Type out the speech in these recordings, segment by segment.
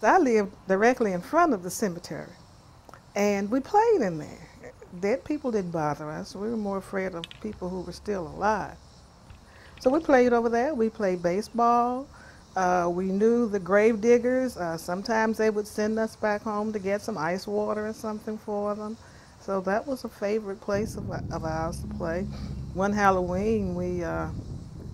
I lived directly in front of the cemetery, and we played in there. Dead people didn't bother us. We were more afraid of people who were still alive. So we played over there. We played baseball. We knew the grave diggers. Sometimes they would send us back home to get some ice water or something for them. So that was a favorite place of ours to play. One Halloween, we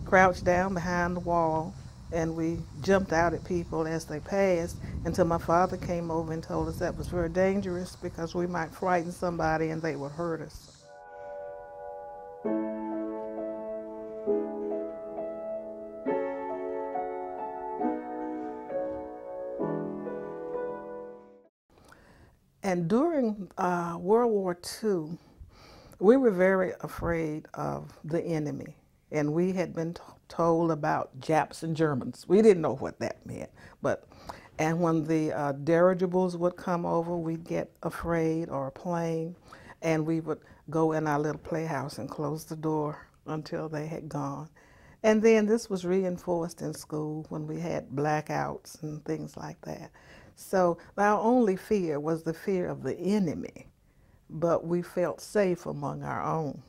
crouched down behind the wall and we jumped out at people as they passed until my father came over and told us that was very dangerous because we might frighten somebody and they would hurt us. And during World War II, we were very afraid of the enemy. And we had been told about Japs and Germans. We didn't know what that meant. And when the dirigibles would come over, we'd get afraid, or a plane, and we would go in our little playhouse and close the door until they had gone. And then this was reinforced in school when we had blackouts and things like that. So our only fear was the fear of the enemy, but we felt safe among our own.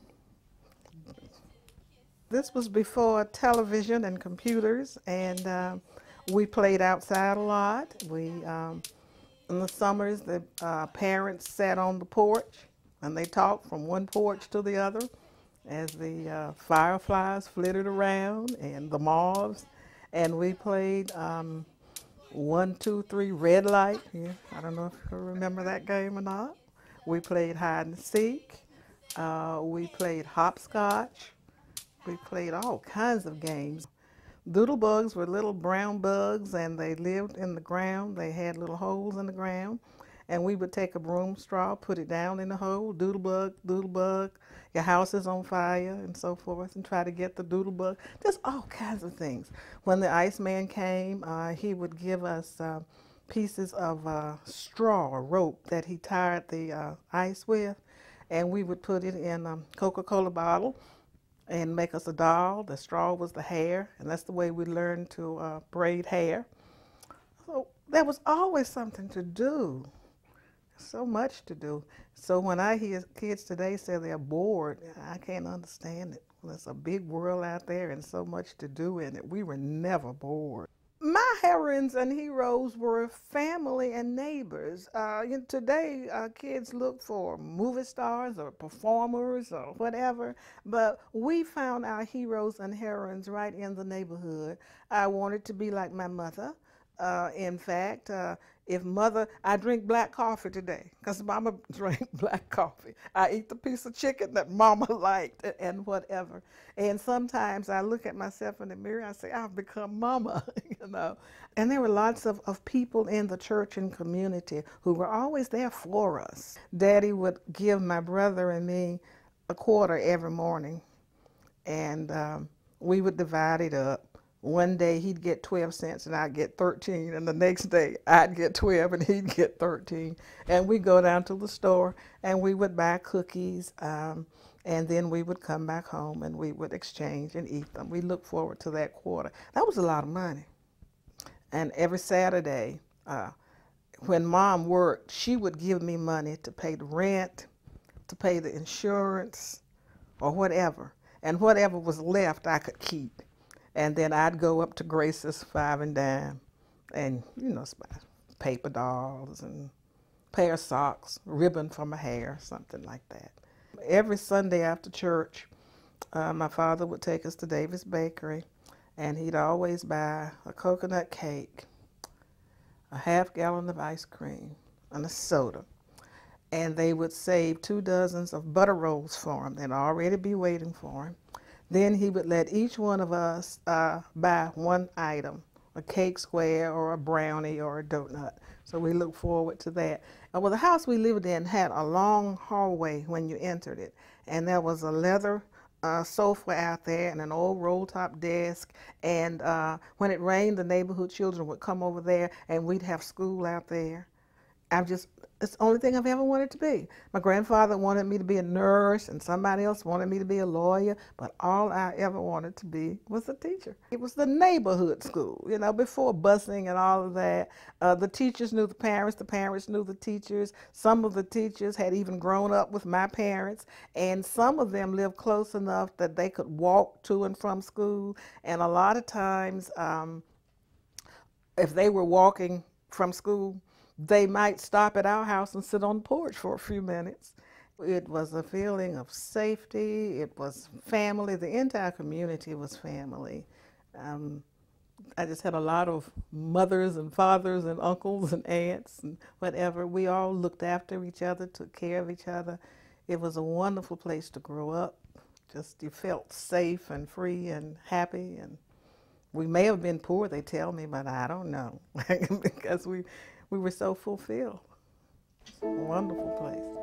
This was before television and computers, and we played outside a lot. In the summers, the parents sat on the porch and they talked from one porch to the other as the fireflies flitted around and the moths. And we played 1, 2, 3 red light. Yeah, I don't know if you remember that game or not. We played hide and seek. We played hopscotch. We played all kinds of games. Doodle bugs were little brown bugs, and they lived in the ground. They had little holes in the ground, and we would take a broom straw, put it down in the hole, doodle bug, your house is on fire, and so forth, and try to get the doodle bug. Just all kinds of things. When the Iceman came, he would give us pieces of straw or rope that he tied the ice with, and we would put it in a Coca-Cola bottle and make us a doll. The straw was the hair, and that's the way we learned to braid hair. So there was always something to do, so much to do. So when I hear kids today say they're bored, I can't understand it. There's a big world out there and so much to do in it. We were never bored. My heroines and heroes were family and neighbors. Today, kids look for movie stars or performers or whatever, but we found our heroes and heroines right in the neighborhood. I wanted to be like my mother. In fact, I drink black coffee today because Mama drank black coffee. I eat the piece of chicken that Mama liked and whatever. And sometimes I look at myself in the mirror and I say, I've become Mama, you know. And there were lots of people in the church and community who were always there for us. Daddy would give my brother and me a quarter every morning, and we would divide it up. One day he'd get 12 cents and I'd get 13, and the next day I'd get 12 and he'd get 13. And we'd go down to the store and we would buy cookies, and then we would come back home and we would exchange and eat them. We looked forward to that quarter. That was a lot of money. And every Saturday, when Mom worked, she would give me money to pay the rent, to pay the insurance, or whatever. And whatever was left, I could keep. And then I'd go up to Grace's 5 and dime and, paper dolls and pair of socks, ribbon for my hair, something like that. Every Sunday after church, my father would take us to Davis Bakery, and he'd always buy a coconut cake, a half-gallon of ice cream, and a soda. And they would save 2 dozens of butter rolls for him. They'd already be waiting for him. Then he would let each one of us buy one item, a cake square or a brownie or a donut. So we look forward to that. Well, the house we lived in had a long hallway when you entered it, and there was a leather sofa out there and an old roll-top desk, and when it rained, the neighborhood children would come over there and we'd have school out there. it's the only thing I've ever wanted to be. My grandfather wanted me to be a nurse, and somebody else wanted me to be a lawyer, but all I ever wanted to be was a teacher. It was the neighborhood school, you know, before busing and all of that. The teachers knew the parents knew the teachers. Some of the teachers had even grown up with my parents, and some of them lived close enough that they could walk to and from school. And a lot of times, if they were walking from school, they might stop at our house and sit on the porch for a few minutes. It was a feeling of safety. It was family. The entire community was family. I just had a lot of mothers and fathers and uncles and aunts and whatever. We all looked after each other, took care of each other. It was a wonderful place to grow up. Just you felt safe and free and happy. And we may have been poor, they tell me, but I don't know because we were so fulfilled. It's a wonderful place.